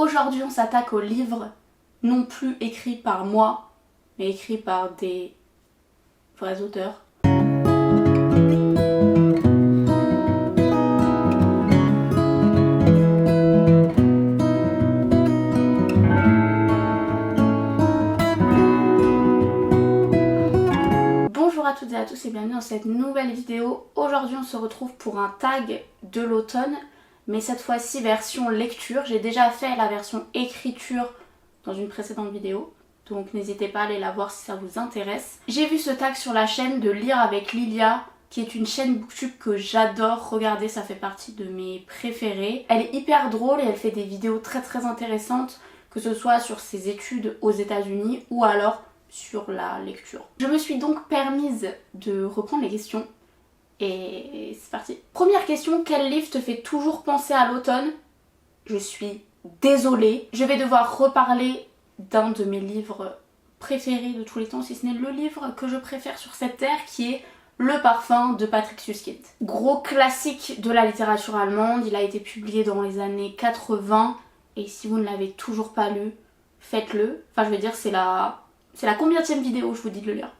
Aujourd'hui on s'attaque aux livres non plus écrits par moi, mais écrits par des vrais auteurs. Bonjour à toutes et à tous et bienvenue dans cette nouvelle vidéo. Aujourd'hui on se retrouve pour un tag de l'automne, mais cette fois-ci version lecture. J'ai déjà fait la version écriture dans une précédente vidéo, donc n'hésitez pas à aller la voir si ça vous intéresse. J'ai vu ce tag sur la chaîne de Lire avec Lilia, qui est une chaîne booktube que j'adore regarder, ça fait partie de mes préférées. Elle est hyper drôle et elle fait des vidéos très intéressantes, que ce soit sur ses études aux États-Unis ou alors sur la lecture. Je me suis donc permise de reprendre les questions et c'est parti. Première question, quel livre te fait toujours penser à l'automne? Je suis désolée, je vais devoir reparler d'un de mes livres préférés de tous les temps, si ce n'est le livre que je préfère sur cette terre, qui est Le Parfum de Patrick Süskind. Gros classique de la littérature allemande, il a été publié dans les années 80 et si vous ne l'avez toujours pas lu, faites-le. Enfin je veux dire, c'est la combienième vidéo je vous dis de le lire?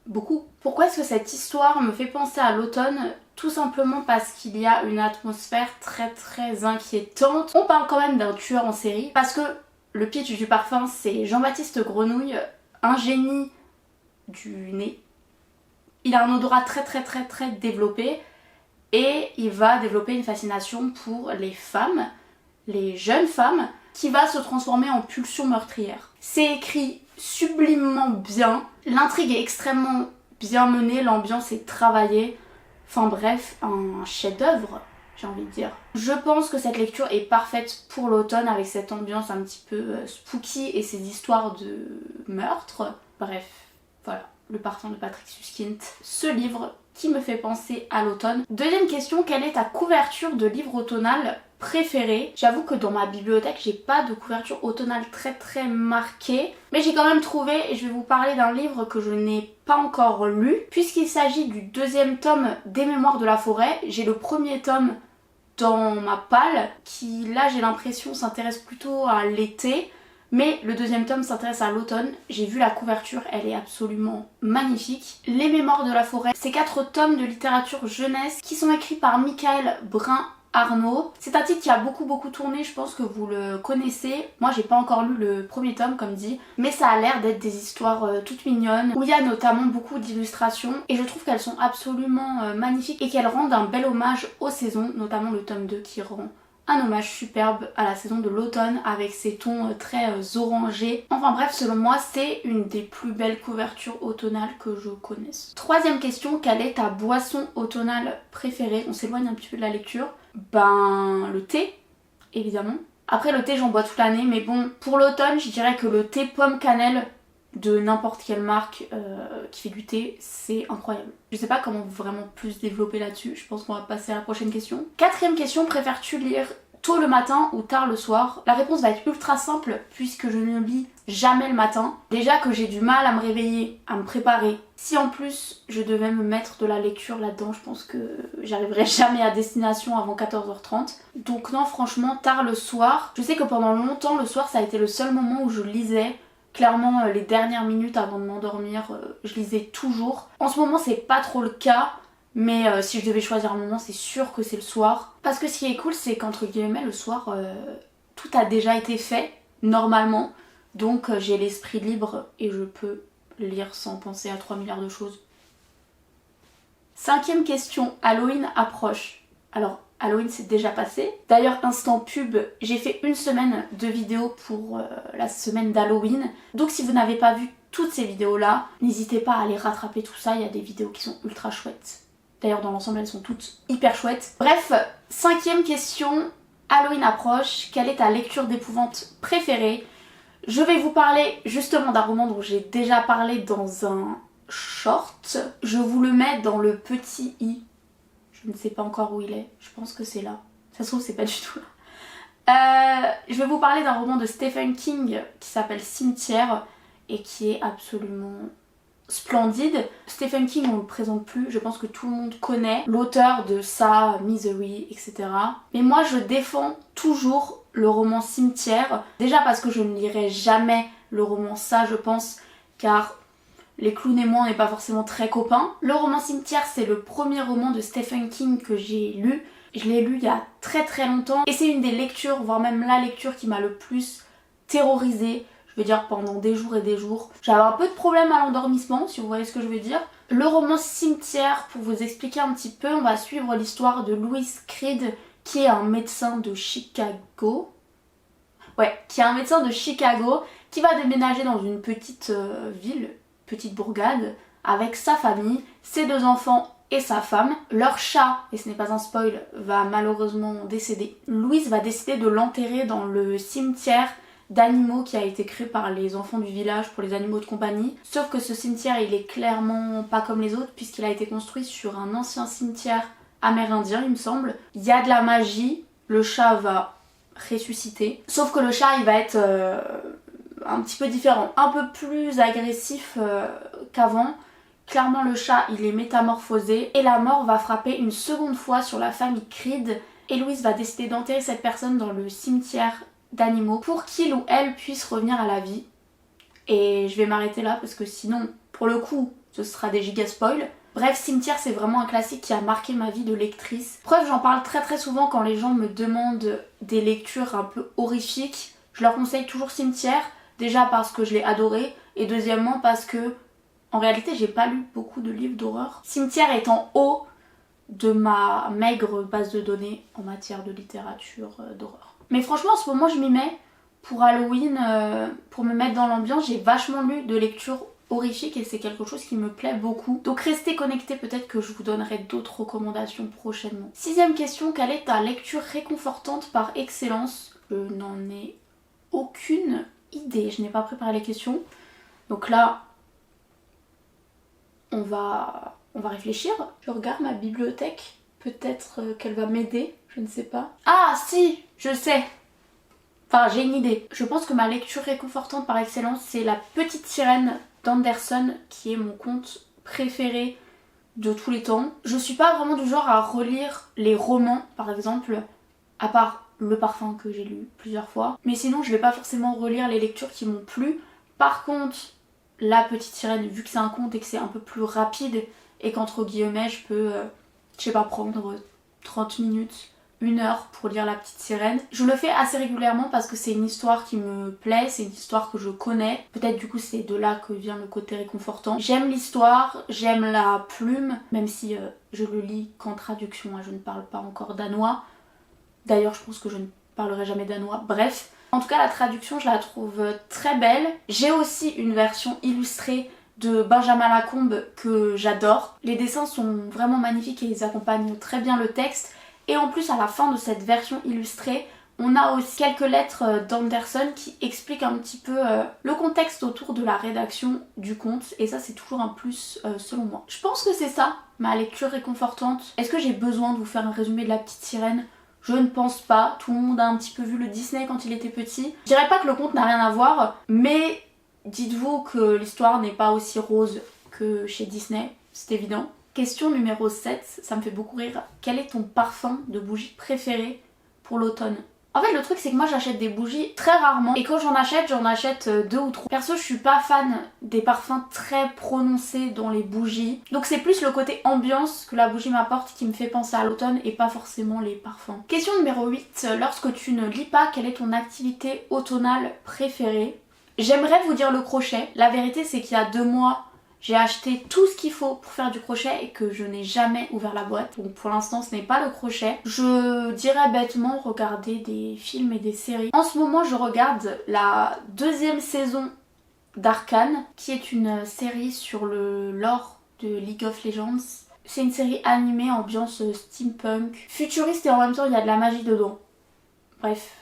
Beaucoup. Pourquoi est-ce que cette histoire me fait penser à l'automne? Tout simplement parce qu'il y a une atmosphère très inquiétante. On parle quand même d'un tueur en série, parce que le pitch du parfum, c'est Jean-Baptiste Grenouille, un génie du nez. Il a un odorat très développé et il va développer une fascination pour les femmes, les jeunes femmes, qui va se transformer en pulsion meurtrière. C'est écrit sublimement bien, l'intrigue est extrêmement bien menée, l'ambiance est travaillée, enfin bref, un chef-d'œuvre, j'ai envie de dire. Je pense que cette lecture est parfaite pour l'automne avec cette ambiance un petit peu spooky et ces histoires de meurtre. Bref, voilà, Le Parfum de Patrick Süskind, ce livre qui me fait penser à l'automne. Deuxième question, quelle est ta couverture de livre automnal préférée? J'avoue que dans ma bibliothèque j'ai pas de couverture automnale très marquée, mais j'ai quand même trouvé, et je vais vous parler d'un livre que je n'ai pas encore lu, puisqu'il s'agit du deuxième tome des Mémoires de la forêt. J'ai le premier tome dans ma palle, qui là j'ai l'impression s'intéresse plutôt à l'été, mais le deuxième tome s'intéresse à l'automne. J'ai vu la couverture, elle est absolument magnifique. Les Mémoires de la forêt, c'est 4 tomes de littérature jeunesse qui sont écrits par Michael Brun-Arnaud. C'est un titre qui a beaucoup tourné, je pense que vous le connaissez. Moi j'ai pas encore lu le premier tome comme dit, mais ça a l'air d'être des histoires toutes mignonnes, où il y a notamment beaucoup d'illustrations, et je trouve qu'elles sont absolument magnifiques et qu'elles rendent un bel hommage aux saisons, notamment le tome 2 qui rend un hommage superbe à la saison de l'automne avec ses tons très orangés. Enfin bref, selon moi, c'est une des plus belles couvertures automnales que je connaisse. Troisième question, quelle est ta boisson automnale préférée? On s'éloigne un petit peu de la lecture. Ben, le thé, évidemment. Après, le thé, j'en bois toute l'année, mais bon, pour l'automne, je dirais que le thé pomme cannelle de n'importe quelle marque qui fait du thé, c'est incroyable. Je sais pas comment vraiment plus développer là-dessus, je pense qu'on va passer à la prochaine question. Quatrième question, préfères-tu lire tôt le matin ou tard le soir? La réponse va être ultra simple puisque je ne lis jamais le matin. Déjà que j'ai du mal à me réveiller, à me préparer. Si en plus je devais me mettre de la lecture là-dedans, je pense que j'arriverais jamais à destination avant 14h30. Donc non, franchement, tard le soir. Je sais que pendant longtemps, le soir, ça a été le seul moment où je lisais. Clairement, les dernières minutes avant de m'endormir, je lisais toujours. En ce moment, c'est pas trop le cas, mais si je devais choisir un moment, c'est sûr que c'est le soir. Parce que ce qui est cool, c'est qu'entre guillemets, le soir, tout a déjà été fait, normalement. Donc j'ai l'esprit libre et je peux lire sans penser à 3 milliards de choses. Cinquième question, Halloween approche. Alors, Halloween c'est déjà passé. D'ailleurs, instant pub, j'ai fait une semaine de vidéos pour la semaine d'Halloween. Donc si vous n'avez pas vu toutes ces vidéos là, n'hésitez pas à aller rattraper tout ça, il y a des vidéos qui sont ultra chouettes. D'ailleurs dans l'ensemble elles sont toutes hyper chouettes. Bref, cinquième question, Halloween approche, quelle est ta lecture d'épouvante préférée? Je vais vous parler justement d'un roman dont j'ai déjà parlé dans un short. Je vous le mets dans le petit i. Je ne sais pas encore où il est, je pense que c'est là. Ça se trouve c'est pas du tout là. Je vais vous parler d'un roman de Stephen King qui s'appelle Cimetière et qui est absolument splendide. Stephen King on le présente plus, je pense que tout le monde connaît l'auteur de ça, Misery, etc. Mais moi je défends toujours le roman Cimetière. Déjà parce que je ne lirai jamais le roman Ça, je pense, car les clowns et moi on n'est pas forcément très copains. Le roman Cimetière, c'est le premier roman de Stephen King que j'ai lu. Je l'ai lu il y a très longtemps et c'est une des lectures, voire même la lecture qui m'a le plus terrorisée. Je veux dire pendant des jours et des jours. J'avais un peu de problème à l'endormissement, si vous voyez ce que je veux dire. Le roman Cimetière, pour vous expliquer un petit peu, on va suivre l'histoire de Louis Creed, qui est un médecin de Chicago. Ouais, qui est un médecin de Chicago, qui va déménager dans une petite ville, petite bourgade, avec sa famille, ses 2 enfants et sa femme. Leur chat, et ce n'est pas un spoil, va malheureusement décéder. Louise va décider de l'enterrer dans le cimetière d'animaux qui a été créé par les enfants du village pour les animaux de compagnie. Sauf que ce cimetière, il est clairement pas comme les autres puisqu'il a été construit sur un ancien cimetière amérindien, il me semble. Il y a de la magie, le chat va ressusciter. Sauf que le chat, il va être un petit peu différent, un peu plus agressif qu'avant. Clairement, le chat, il est métamorphosé et la mort va frapper une seconde fois sur la famille Creed. Et Louise va décider d'enterrer cette personne dans le cimetière d'animaux pour qu'il ou elle puisse revenir à la vie. Et je vais m'arrêter là parce que sinon, pour le coup, ce sera des giga spoils. Bref, Cimetière, c'est vraiment un classique qui a marqué ma vie de lectrice. Preuve, j'en parle très souvent quand les gens me demandent des lectures un peu horrifiques. Je leur conseille toujours Cimetière, déjà parce que je l'ai adoré, et deuxièmement parce que, en réalité, j'ai pas lu beaucoup de livres d'horreur. Cimetière est en haut de ma maigre base de données en matière de littérature d'horreur. Mais franchement, en ce moment, je m'y mets pour Halloween, pour me mettre dans l'ambiance. J'ai vachement lu de lectures horrifiques et c'est quelque chose qui me plaît beaucoup. Donc restez connectés, peut-être que je vous donnerai d'autres recommandations prochainement. 6ème question, quelle est ta lecture réconfortante par excellence? Je n'en ai aucune idée, je n'ai pas préparé les questions. Donc là, on va réfléchir. Je regarde ma bibliothèque, peut-être qu'elle va m'aider, je ne sais pas. Ah si, je sais. Enfin, j'ai une idée. Je pense que ma lecture réconfortante par excellence, c'est La Petite Sirène d'Anderson, qui est mon conte préféré de tous les temps. Je suis pas vraiment du genre à relire les romans, par exemple, à part Le Parfum que j'ai lu plusieurs fois. Mais sinon, je vais pas forcément relire les lectures qui m'ont plu. Par contre, La Petite Sirène, vu que c'est un conte et que c'est un peu plus rapide, et qu'entre guillemets, je peux, je sais pas, prendre 30 minutes, 1 heure pour lire La Petite Sirène. Je le fais assez régulièrement parce que c'est une histoire qui me plaît, c'est une histoire que je connais. Peut-être du coup c'est de là que vient le côté réconfortant. J'aime l'histoire, j'aime la plume, même si je le lis qu'en traduction, je ne parle pas encore danois. D'ailleurs je pense que je ne parlerai jamais danois, bref. En tout cas la traduction je la trouve très belle. J'ai aussi une version illustrée de Benjamin Lacombe que j'adore. Les dessins sont vraiment magnifiques et ils accompagnent très bien le texte. Et en plus à la fin de cette version illustrée, on a aussi quelques lettres d'Anderson qui expliquent un petit peu le contexte autour de la rédaction du conte. Et ça c'est toujours un plus selon moi. Je pense que c'est ça, ma lecture réconfortante. Est-ce que j'ai besoin de vous faire un résumé de La Petite Sirène ? Je ne pense pas. Tout le monde a un petit peu vu le Disney quand il était petit. Je dirais pas que le conte n'a rien à voir, mais dites-vous que l'histoire n'est pas aussi rose que chez Disney, c'est évident. Question numéro 7, ça me fait beaucoup rire. Quel est ton parfum de bougie préféré pour l'automne? En fait le truc c'est que moi j'achète des bougies très rarement et quand j'en achète 2 ou 3. Perso je suis pas fan des parfums très prononcés dans les bougies. Donc c'est plus le côté ambiance que la bougie m'apporte qui me fait penser à l'automne et pas forcément les parfums. Question numéro 8, lorsque tu ne lis pas, quelle est ton activité automnale préférée? J'aimerais vous dire le crochet. La vérité c'est qu'il y a 2 mois j'ai acheté tout ce qu'il faut pour faire du crochet et que je n'ai jamais ouvert la boîte. Donc pour l'instant ce n'est pas le crochet. Je dirais bêtement regarder des films et des séries. En ce moment je regarde la 2e saison d'Arcane, qui est une série sur le lore de League of Legends. C'est une série animée ambiance steampunk, futuriste et en même temps il y a de la magie dedans. Bref,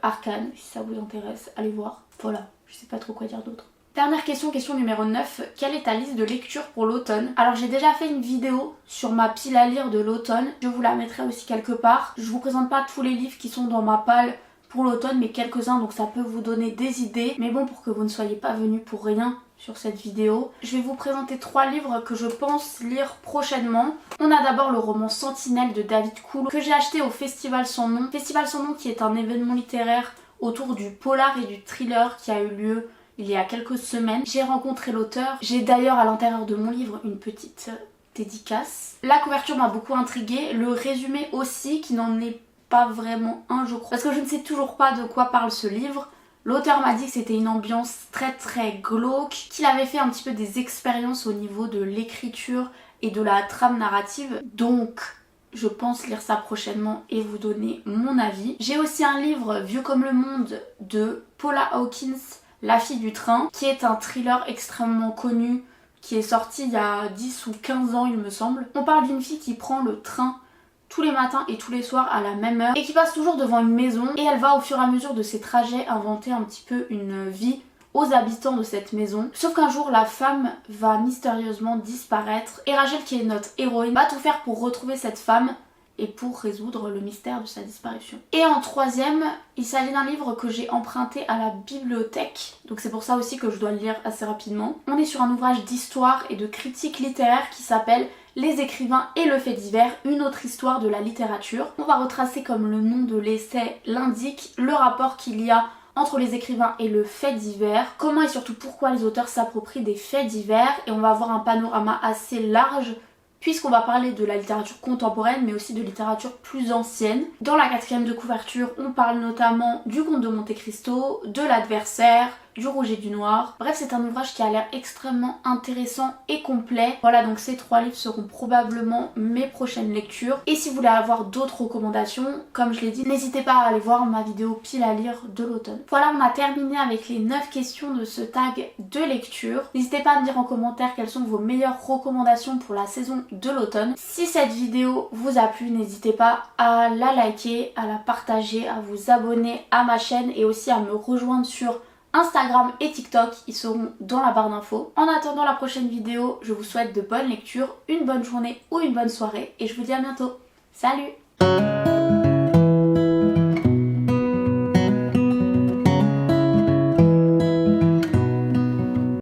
Arcane, si ça vous intéresse, allez voir. Voilà, je sais pas trop quoi dire d'autre. Dernière question, question numéro 9. Quelle est ta liste de lecture pour l'automne? Alors j'ai déjà fait une vidéo sur ma pile à lire de l'automne. Je vous la mettrai aussi quelque part. Je vous présente pas tous les livres qui sont dans ma palle pour l'automne, mais quelques-uns, donc ça peut vous donner des idées. Mais bon, pour que vous ne soyez pas venus pour rien sur cette vidéo. Je vais vous présenter 3 livres que je pense lire prochainement. On a d'abord le roman Sentinelle de David Cool que j'ai acheté au Festival Sans Nom. Festival Sans Nom qui est un événement littéraire autour du polar et du thriller qui a eu lieu il y a quelques semaines. J'ai rencontré l'auteur. J'ai d'ailleurs à l'intérieur de mon livre une petite dédicace. La couverture m'a beaucoup intriguée, le résumé aussi qui n'en est pas vraiment un je crois. Parce que je ne sais toujours pas de quoi parle ce livre. L'auteur m'a dit que c'était une ambiance très glauque, qu'il avait fait un petit peu des expériences au niveau de l'écriture et de la trame narrative. Donc je pense lire ça prochainement et vous donner mon avis. J'ai aussi un livre Vieux comme le monde de Paula Hawkins, La fille du train, qui est un thriller extrêmement connu qui est sorti il y a 10 ou 15 ans il me semble. On parle d'une fille qui prend le train tous les matins et tous les soirs à la même heure et qui passe toujours devant une maison et elle va au fur et à mesure de ses trajets inventer un petit peu une vie aux habitants de cette maison. Sauf qu'un jour la femme va mystérieusement disparaître et Rachel qui est notre héroïne va tout faire pour retrouver cette femme et pour résoudre le mystère de sa disparition. Et en troisième, il s'agit d'un livre que j'ai emprunté à la bibliothèque, donc c'est pour ça aussi que je dois le lire assez rapidement. On est sur un ouvrage d'histoire et de critique littéraire qui s'appelle Les écrivains et le fait divers, une autre histoire de la littérature. On va retracer, comme le nom de l'essai l'indique, le rapport qu'il y a entre les écrivains et le fait divers, comment et surtout pourquoi les auteurs s'approprient des faits divers, et on va avoir un panorama assez large puisqu'on va parler de la littérature contemporaine mais aussi de littérature plus ancienne. Dans la 4e de couverture, on parle notamment du Comte de Monte Cristo, de l'Adversaire, du Rouge et du Noir. Bref, c'est un ouvrage qui a l'air extrêmement intéressant et complet. Voilà, donc ces 3 livres seront probablement mes prochaines lectures. Et si vous voulez avoir d'autres recommandations, comme je l'ai dit, n'hésitez pas à aller voir ma vidéo pile à lire de l'automne. Voilà, on a terminé avec les 9 questions de ce tag de lecture. N'hésitez pas à me dire en commentaire quelles sont vos meilleures recommandations pour la saison de l'automne. Si cette vidéo vous a plu, n'hésitez pas à la liker, à la partager, à vous abonner à ma chaîne et aussi à me rejoindre sur Instagram et TikTok, ils seront dans la barre d'infos. En attendant la prochaine vidéo, je vous souhaite de bonnes lectures, une bonne journée ou une bonne soirée et je vous dis à bientôt. Salut!